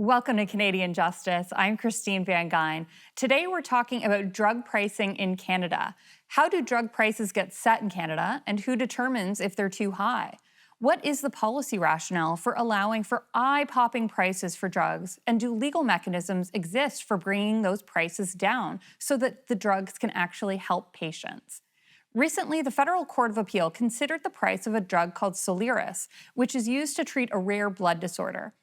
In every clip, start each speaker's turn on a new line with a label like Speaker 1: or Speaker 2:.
Speaker 1: Welcome to Canadian Justice. I'm Christine Van Gyn. Today we're talking about drug pricing in Canada. How do drug prices get set in Canada, and who determines if they're too high? What is the policy rationale for allowing for eye-popping prices for drugs, and do legal mechanisms exist for bringing those prices down so that the drugs can actually help patients? Recently, the Federal Court of Appeal considered the price of a drug called Solaris, which is used to treat a rare blood disorder.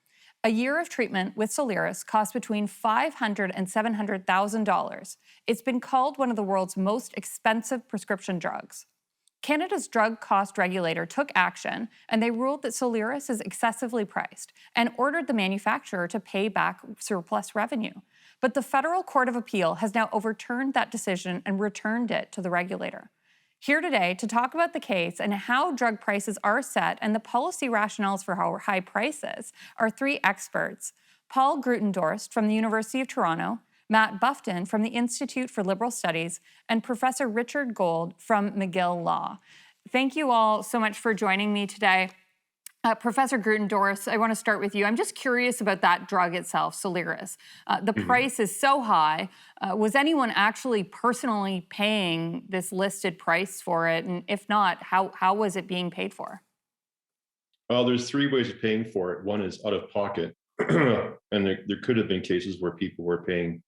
Speaker 1: A year of treatment with Solaris costs between $500,000 and $700,000. It's been called one of the world's most expensive prescription drugs. Canada's drug cost regulator took action, and they ruled that Solaris is excessively priced and ordered the manufacturer to pay back surplus revenue. But the Federal Court of Appeal has now overturned that decision and returned it to the regulator. Here today to talk about the case and how drug prices are set and the policy rationales for how high prices are three experts: Paul Grutendorst from the University of Toronto, Matt Buffton from the Institute for Liberal Studies, and Professor Richard Gold from McGill Law. Thank you all so much for joining me today. Professor Grutendorst, I want to start with you. I'm just curious about that drug itself, Solaris. The price is so high. Was anyone actually personally paying this listed price for it? And if not, how was it being paid for?
Speaker 2: Well, there's three ways of paying for it. One is out of pocket. And there could have been cases where people were paying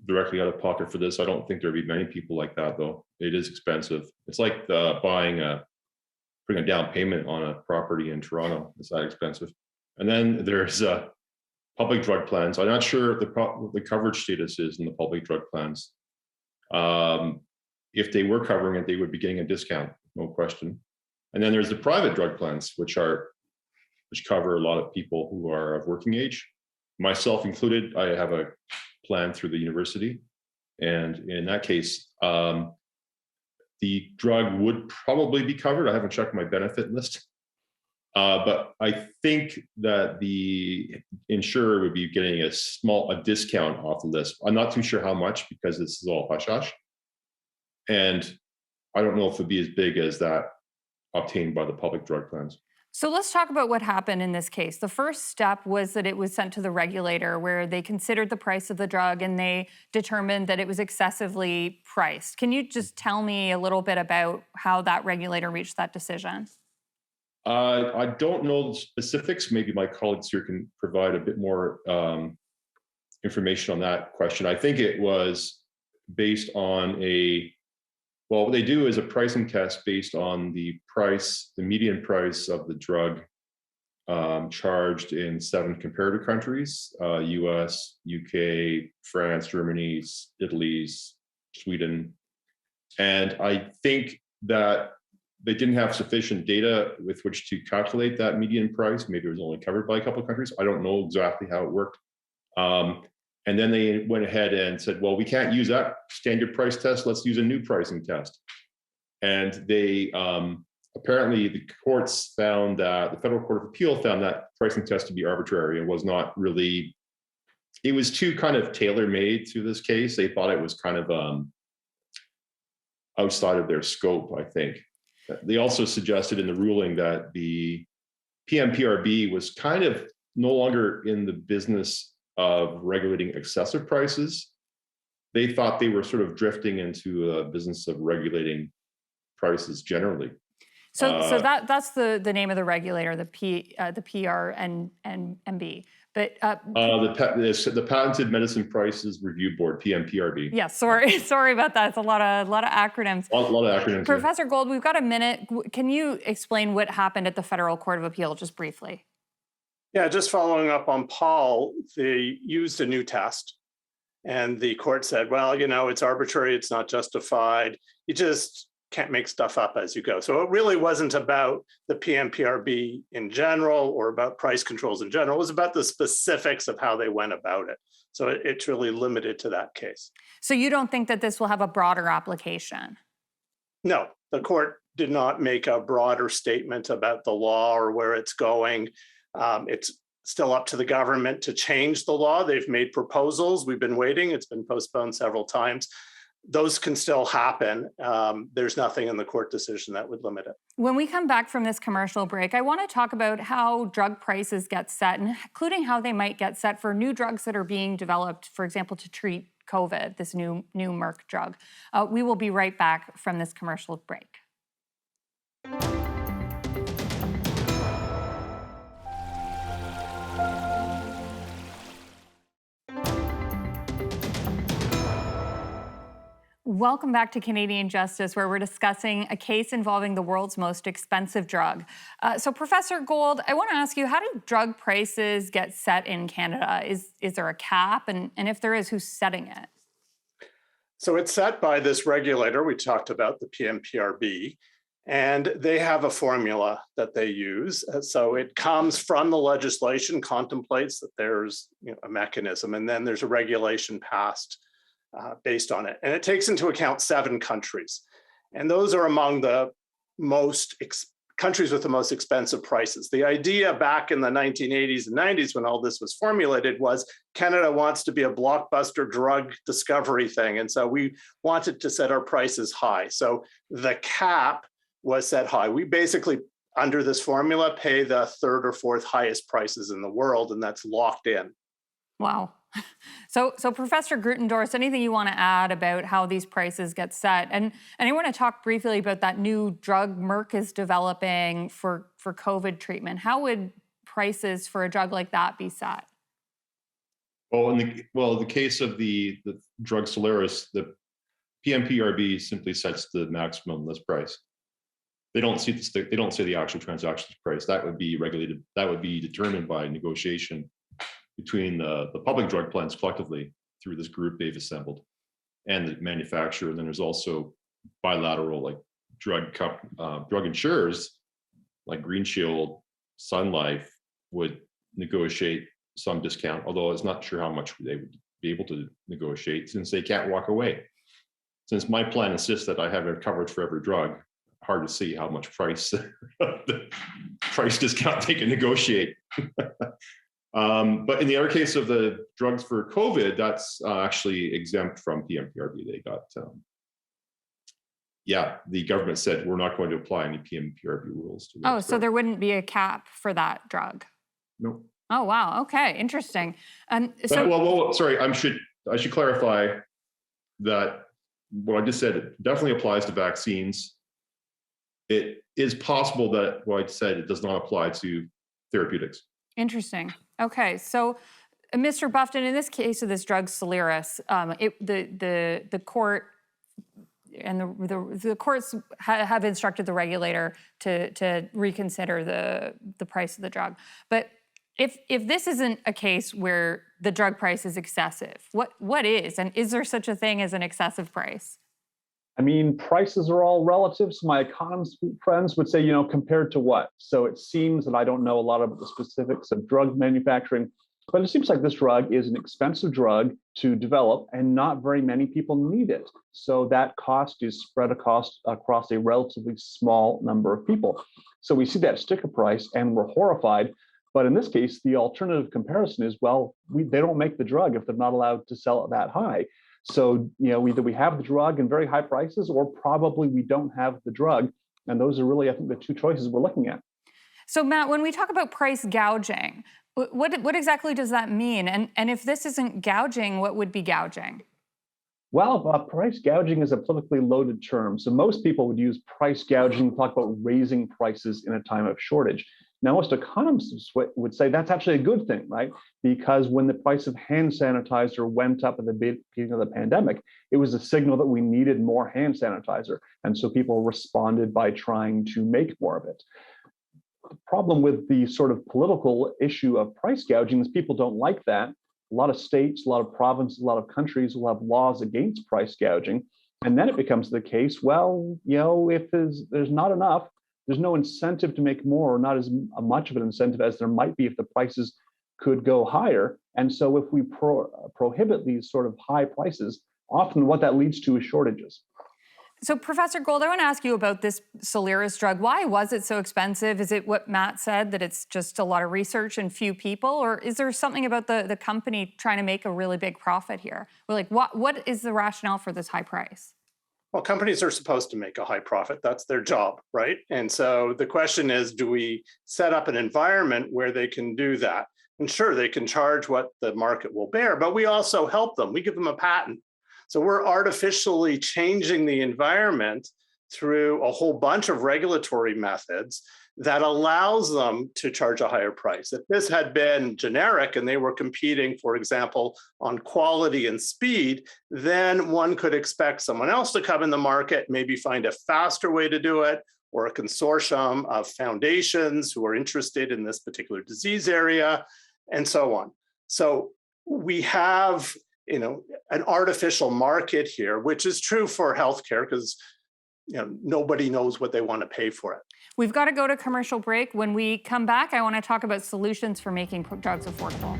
Speaker 2: directly out of pocket for this. I don't think there'd be many people like that, though. It is expensive. It's like putting a down payment on a property in Toronto. It's that expensive. And then there's public drug plans. I'm not sure what the coverage status is in the public drug plans. If they were covering it, they would be getting a discount, no question. And then there's the private drug plans, which cover a lot of people who are of working age, myself included. I have a plan through the university, and in that case, the drug would probably be covered. I haven't checked my benefit list, but I think that the insurer would be getting a discount off the list. I'm not too sure how much, because this is all hush-hush. And I don't know if it'd be as big as that obtained by the public drug plans.
Speaker 1: So let's talk about what happened in this case. The first step was that it was sent to the regulator, where they considered the price of the drug and they determined that it was excessively priced. Can you just tell me a little bit about how that regulator reached that decision?
Speaker 2: I don't know the specifics. Maybe my colleagues here can provide a bit more information on that question. I think it was based on what they do is a pricing test based on the median price of the drug charged in 7 comparator countries: US, UK, France, Germany, Italy, Sweden. And I think that they didn't have sufficient data with which to calculate that median price. Maybe it was only covered by a couple of countries. I don't know exactly how it worked. And then they went ahead and said, well, we can't use that standard price test. Let's use a new pricing test. And they apparently, the courts found that, the Federal Court of Appeal found that pricing test to be arbitrary and was not really, it was too kind of tailor-made to this case. They thought it was kind of outside of their scope, I think. They also suggested in the ruling that the PMPRB was kind of no longer in the business of regulating excessive prices. They thought they were sort of drifting into a business of regulating prices generally.
Speaker 1: So that's the name of the regulator, the PRNB. But
Speaker 2: the Patented Medicine Prices Review Board, PMPRB.
Speaker 1: Yeah, sorry about that. It's a lot of acronyms.
Speaker 2: A lot of acronyms.
Speaker 1: Professor Gold, we've got a minute. Can you explain what happened at the Federal Court of Appeal, just briefly?
Speaker 3: Yeah, just following up on Paul, they used a new test, and the court said, well, it's arbitrary, it's not justified. You just can't make stuff up as you go. So it really wasn't about the PMPRB in general or about price controls in general. It was about the specifics of how they went about it. So it's really limited to that case.
Speaker 1: So you don't think that this will have a broader application?
Speaker 3: No, the court did not make a broader statement about the law or where it's going. It's still up to the government to change the law. They've made proposals. We've been waiting. It's been postponed several times. those can still happen. There's nothing in the court decision that would limit it.
Speaker 1: When we come back from this commercial break, I want to talk about how drug prices get set, and including how they might get set for new drugs that are being developed, for example, to treat COVID, this new Merck drug. We will be right back from this commercial break. Welcome back to Canadian Justice, where we're discussing a case involving the world's most expensive drug. So, Professor Gold, I want to ask you, how do drug prices get set in Canada? Is there a cap? And if there is, who's setting it?
Speaker 3: So it's set by this regulator we talked about, the PMPRB, and they have a formula that they use. So it comes from the legislation, contemplates that there's a mechanism, and then there's a regulation passed based on it. And it takes into account 7 countries. And those are among the countries with the most expensive prices. The idea back in the 1980s and 90s when all this was formulated was Canada wants to be a blockbuster drug discovery thing. And so we wanted to set our prices high. So the cap was set high. We basically, under this formula, pay the 3rd or 4th highest prices in the world, and that's locked in.
Speaker 1: Wow. So Professor Grutendorf, anything you want to add about how these prices get set? And I want to talk briefly about that new drug Merck is developing for COVID treatment. How would prices for a drug like that be set?
Speaker 2: Well, in the case of the drug Solaris, the PMPRB simply sets the maximum list price. They don't say the actual transaction price. That would be regulated. That would be determined by negotiation between the public drug plans collectively through this group they've assembled and the manufacturer. And then there's also bilateral, like drug insurers like Green Shield, Sun Life would negotiate some discount, although it's not sure how much they would be able to negotiate since they can't walk away. Since my plan insists that I have a coverage for every drug, hard to see how much price the price discount they can negotiate. But in the other case of the drugs for COVID, that's actually exempt from PMPRB. They got, the government said we're not going to apply any PMPRB rules to those
Speaker 1: so there wouldn't be a cap for that drug?
Speaker 2: No.
Speaker 1: Oh, wow. Okay, interesting.
Speaker 2: Sorry, I should clarify that what I just said, it definitely applies to vaccines. It is possible that what I said, it does not apply to therapeutics.
Speaker 1: Interesting. Okay, so Mr. Buffton, in this case of this drug Solaris, the court and the courts have instructed the regulator to reconsider the price of the drug. But if this isn't a case where the drug price is excessive, what is? And is there such a thing as an excessive price?
Speaker 4: I mean, prices are all relative. So my economist friends would say, compared to what? So it seems that I don't know a lot about the specifics of drug manufacturing, but it seems like this drug is an expensive drug to develop and not very many people need it. So that cost is spread across a relatively small number of people. So we see that sticker price and we're horrified. But in this case, the alternative comparison is, they don't make the drug if they're not allowed to sell it that high. So, either we have the drug in very high prices or probably we don't have the drug. And those are really, I think, the 2 choices we're looking at.
Speaker 1: So, Matt, when we talk about price gouging, what exactly does that mean? And if this isn't gouging, what would be gouging?
Speaker 4: Well, price gouging is a politically loaded term. So most people would use price gouging to talk about raising prices in a time of shortage. Now, most economists would say that's actually a good thing, right? Because when the price of hand sanitizer went up at the beginning of the pandemic, it was a signal that we needed more hand sanitizer. And so people responded by trying to make more of it. The problem with the sort of political issue of price gouging is people don't like that. A lot of states, a lot of provinces, a lot of countries will have laws against price gouging. And then it becomes the case, if there's not enough, there's no incentive to make more, or not as much of an incentive as there might be if the prices could go higher. And so if we prohibit these sort of high prices, often what that leads to is shortages.
Speaker 1: So, Professor Gold, I want to ask you about this Solaris drug. Why was it so expensive? Is it what Matt said, that it's just a lot of research and few people? Or is there something about the company trying to make a really big profit here? Well, like, what is the rationale for this high price?
Speaker 3: Well, companies are supposed to make a high profit. That's their job, right? And so the question is, do we set up an environment where they can do that? And sure, they can charge what the market will bear, but we also help them. We give them a patent. So we're artificially changing the environment through a whole bunch of regulatory methods that allows them to charge a higher price. If this had been generic and they were competing, for example, on quality and speed, then one could expect someone else to come in the market, maybe find a faster way to do it, or a consortium of foundations who are interested in this particular disease area, and so on. So we have an artificial market here, which is true for healthcare because nobody knows what they want to pay for it.
Speaker 1: We've got to go to commercial break. When we come back, I want to talk about solutions for making drugs affordable.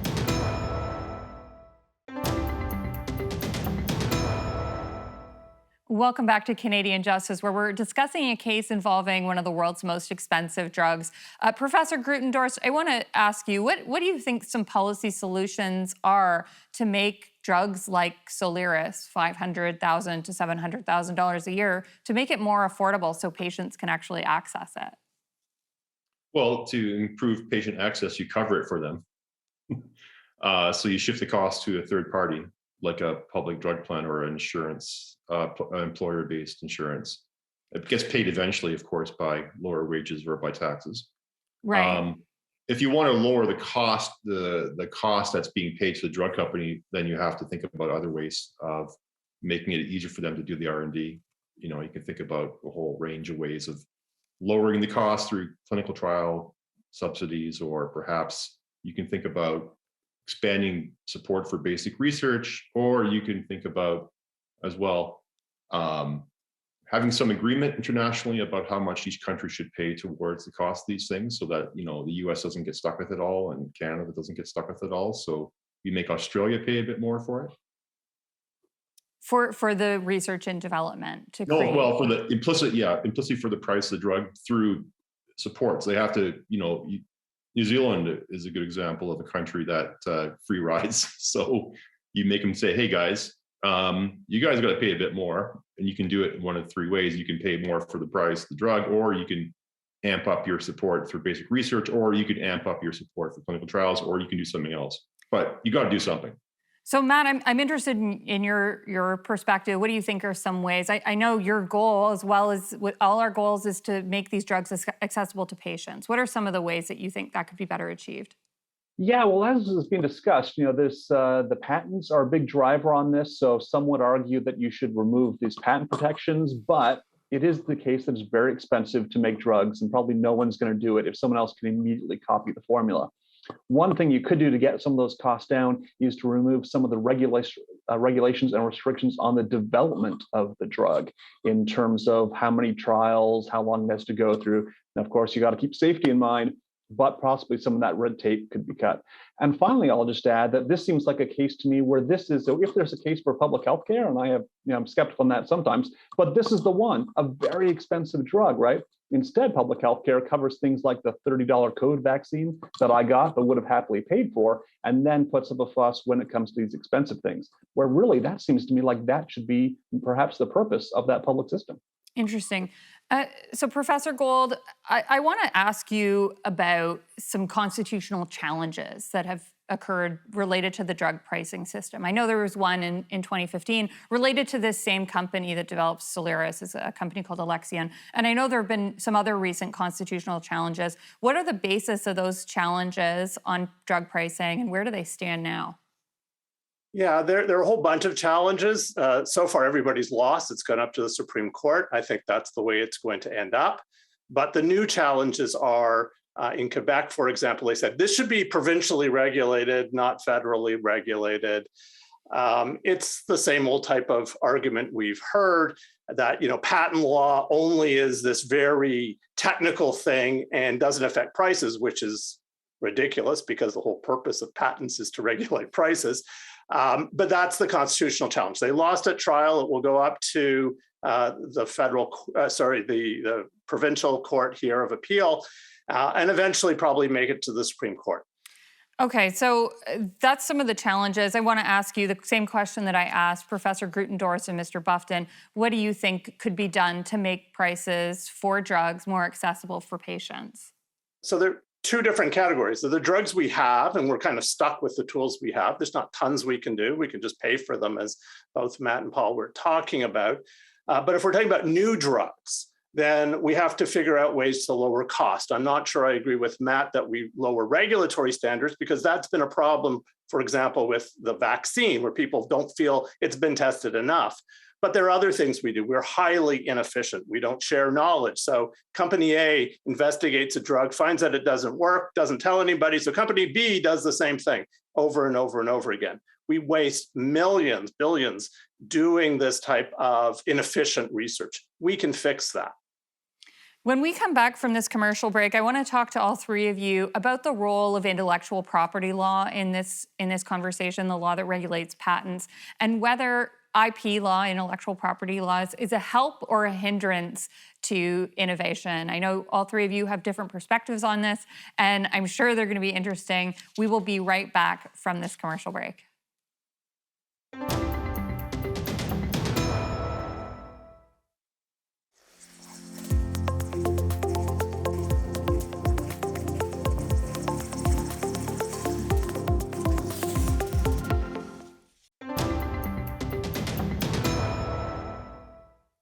Speaker 1: Welcome back to Canadian Justice, where we're discussing a case involving one of the world's most expensive drugs. Professor Grutendorst, I want to ask you, what do you think some policy solutions are to make drugs like Solaris, $500,000 to $700,000 a year, to make it more affordable so patients can actually access it?
Speaker 2: Well, to improve patient access, you cover it for them. So you shift the cost to a third party, like a public drug plan or an insurance, employer-based insurance. It gets paid eventually, of course, by lower wages or by taxes.
Speaker 1: Right.
Speaker 2: If you want to lower the cost, the cost that's being paid to the drug company, then you have to think about other ways of making it easier for them to do the R&D. You can think about a whole range of ways of lowering the cost through clinical trial subsidies, or perhaps you can think about expanding support for basic research, or you can think about as well having some agreement internationally about how much each country should pay towards the cost of these things, so that the US doesn't get stuck with it all and Canada doesn't get stuck with it all. So you make Australia pay a bit more for it.
Speaker 1: For the research and development to
Speaker 2: No,
Speaker 1: create.
Speaker 2: well, for the implicitly for the price of the drug through supports. They have to, New Zealand is a good example of a country that free rides. So you make them say, hey guys, you guys got to pay a bit more, and you can do it in one of three ways. You can pay more for the price of the drug, or you can amp up your support through basic research, or you can amp up your support for clinical trials, or you can do something else. But you got to do something.
Speaker 1: So Matt, I'm interested in your perspective. What do you think are some ways? I know your goal, as well as with all our goals, is to make these drugs accessible to patients. What are some of the ways that you think that could be better achieved?
Speaker 4: Yeah, well, as has been discussed, the patents are a big driver on this. So some would argue that you should remove these patent protections, but it is the case that it's very expensive to make drugs, and probably no one's going to do it if someone else can immediately copy the formula. One thing you could do to get some of those costs down is to remove some of the regulations and restrictions on the development of the drug, in terms of how many trials, how long it has to go through. And of course, you got to keep safety in mind, but possibly some of that red tape could be cut. And finally, I'll just add that this seems like a case to me where this is, so if there's a case for public health care, and I'm skeptical on that sometimes, but this is the one, a very expensive drug, right? Instead, public health care covers things like the $30 COVID vaccine that I got but would have happily paid for, and then puts up a fuss when it comes to these expensive things, where really that seems to me like that should be perhaps the purpose of that public system.
Speaker 1: Interesting. So Professor Gold, I want to ask you about some constitutional challenges that have occurred related to the drug pricing system. I know there was one in 2015 related to this same company that develops Solaris, is a company called Alexion. And I know there have been some other recent constitutional challenges. What are the basis of those challenges on drug pricing, and where do they stand now?
Speaker 3: Yeah, there are a whole bunch of challenges. So far, everybody's lost. It's gone up to the Supreme Court. I think that's the way it's going to end up. But the new challenges are, in Quebec, for example, they said this should be provincially regulated, not federally regulated. It's the same old type of argument we've heard, that patent law only is this very technical thing and doesn't affect prices, which is ridiculous because the whole purpose of patents is to regulate prices. But that's the constitutional challenge. They lost at trial. It will go up to the provincial court here of appeal, and eventually probably make it to the Supreme Court.
Speaker 1: Okay, so that's some of the challenges. I want to ask you the same question that I asked Professor Grutendorst and Mr. Buffton. What do you think could be done to make prices for drugs more accessible for patients?
Speaker 3: So there are two different categories. So the drugs we have, and we're kind of stuck with the tools we have. There's not tons we can do. We can just pay for them, as both Matt and Paul were talking about. But if we're talking about new drugs, then we have to figure out ways to lower cost. I'm not sure I agree with Matt that we lower regulatory standards, because that's been a problem, for example, with the vaccine, where people don't feel it's been tested enough. But there are other things we do. We're highly inefficient. We don't share knowledge. So company A investigates a drug, finds that it doesn't work, doesn't tell anybody. So company B does the same thing over and over and over again. We waste millions, billions doing this type of inefficient research. We can fix that.
Speaker 1: When we come back from this commercial break, I want to talk to all three of you about the role of intellectual property law in this conversation, the law that regulates patents, and whether IP law, intellectual property laws, is a help or a hindrance to innovation. I know all three of you have different perspectives on this, and I'm sure they're going to be interesting. We will be right back from this commercial break.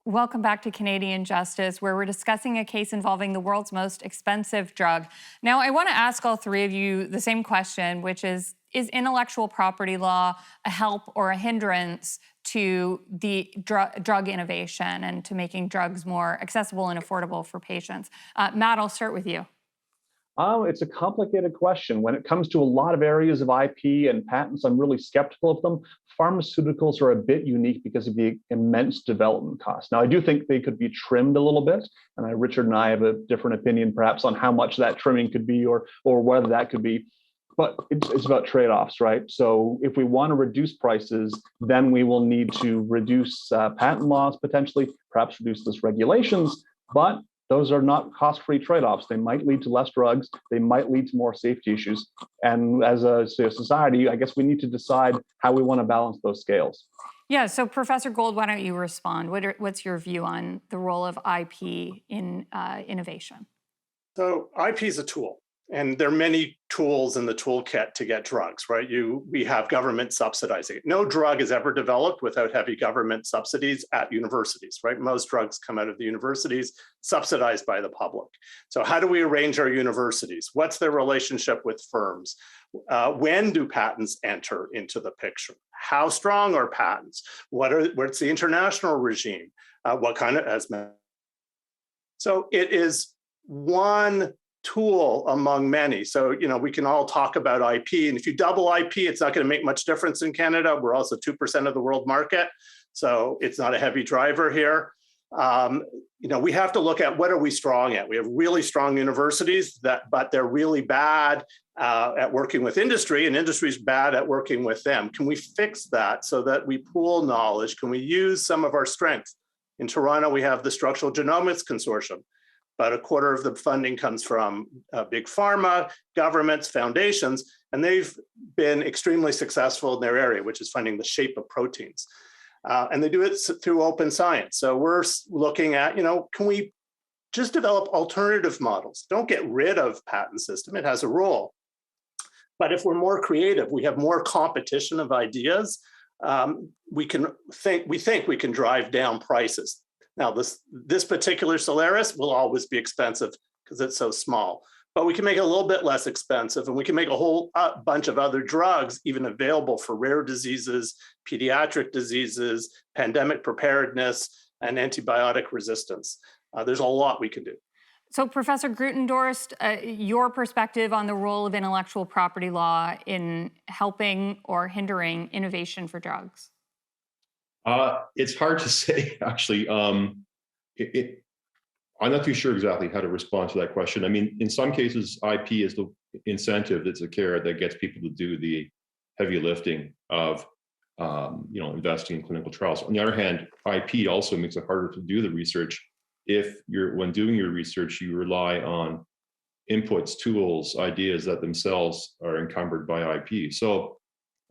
Speaker 1: Welcome back to Canadian Justice, where we're discussing a case involving the world's most expensive drug. Now, I want to ask all three of you the same question, which is intellectual property law a help or a hindrance to the drug innovation and to making drugs more accessible and affordable for patients? Matt, I'll start with you.
Speaker 4: It's a complicated question. When it comes to a lot of areas of IP and patents, I'm really skeptical of them. Pharmaceuticals are a bit unique because of the immense development costs. Now, I do think they could be trimmed a little bit, and Richard and I have a different opinion perhaps on how much that trimming could be or whether that could be. But it's about trade-offs, right? So if we want to reduce prices, then we will need to reduce patent laws potentially, perhaps reduce those regulations, but those are not cost-free trade-offs. They might lead to less drugs. They might lead to more safety issues. And as a society, I guess we need to decide how we want to balance those scales.
Speaker 1: Yeah, so Professor Gold, why don't you respond? What's your view on the role of IP in innovation?
Speaker 3: So IP is a tool. And there are many tools in the toolkit to get drugs, right? We have government subsidizing it. No drug is ever developed without heavy government subsidies at universities, right? Most drugs come out of the universities, subsidized by the public. So how do we arrange our universities? What's their relationship with firms? When do patents enter into the picture? How strong are patents? What's the international regime? What kind of, so it is one tool among many. So, we can all talk about IP, and if you double IP, it's not going to make much difference in Canada. We're also 2% of the world market, so it's not a heavy driver here. We have to look at what are we strong at. We have really strong universities but they're really bad at working with industry, and industry is bad at working with them. Can we fix that so that we pool knowledge? Can we use some of our strengths? In Toronto, we have the Structural Genomics Consortium. About a quarter of the funding comes from big pharma, governments, foundations, and they've been extremely successful in their area, which is finding the shape of proteins. And they do it through open science. So we're looking at, can we just develop alternative models? Don't get rid of patent system. It has a role. But if we're more creative, we have more competition of ideas, we think we can drive down prices. Now, this particular Solaris will always be expensive because it's so small, but we can make it a little bit less expensive, and we can make a whole bunch of other drugs even available for rare diseases, pediatric diseases, pandemic preparedness, and antibiotic resistance. There's a lot we can do.
Speaker 1: So, Professor Grutendorst, your perspective on the role of intellectual property law in helping or hindering innovation for drugs?
Speaker 2: It's hard to say, actually. I'm not too sure exactly how to respond to that question. I mean, in some cases, IP is the incentive, it's a carrot that gets people to do the heavy lifting of investing in clinical trials. On the other hand, IP also makes it harder to do the research if when doing your research, you rely on inputs, tools, ideas that themselves are encumbered by IP. So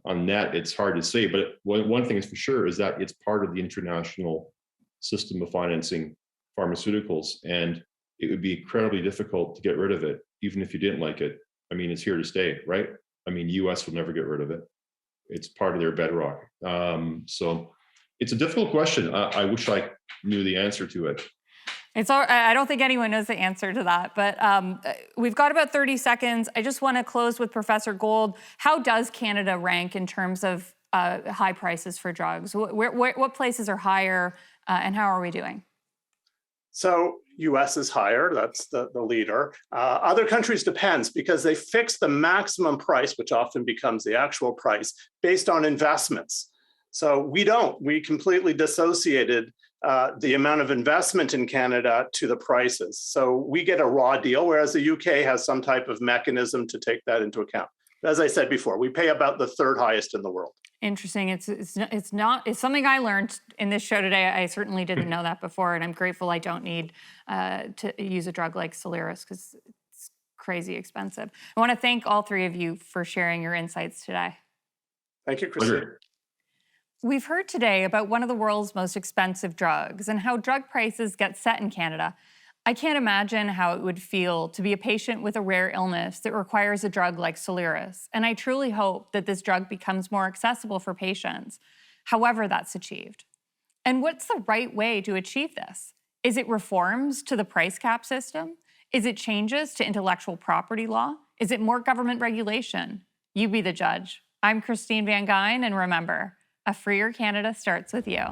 Speaker 2: on that, it's hard to say. But one thing is for sure is that it's part of the international system of financing pharmaceuticals, and it would be incredibly difficult to get rid of it, even if you didn't like it. I mean, it's here to stay, right? I mean, US will never get rid of it. It's part of their bedrock. So it's a difficult question. I wish I knew the answer to it.
Speaker 1: I don't think anyone knows the answer to that, but we've got about 30 seconds. I just want to close with Professor Gold. How does Canada rank in terms of high prices for drugs? What places are higher, and how are we doing?
Speaker 3: So US is higher, that's the leader. Other countries depends because they fix the maximum price, which often becomes the actual price, based on investments. So we completely dissociated the amount of investment in Canada to the prices. So we get a raw deal, whereas the UK has some type of mechanism to take that into account. As I said before, we pay about the third highest in the world.
Speaker 1: Interesting. It's something I learned in this show today. I certainly didn't know that before, and I'm grateful I don't need to use a drug like Solaris because it's crazy expensive. I want to thank all three of you for sharing your insights today.
Speaker 3: Thank you, Christine.
Speaker 1: We've heard today about one of the world's most expensive drugs and how drug prices get set in Canada. I can't imagine how it would feel to be a patient with a rare illness that requires a drug like Solaris, and I truly hope that this drug becomes more accessible for patients, however that's achieved. And what's the right way to achieve this? Is it reforms to the price cap system? Is it changes to intellectual property law? Is it more government regulation? You be the judge. I'm Christine Van Gyn, and remember, a freer Canada starts with you.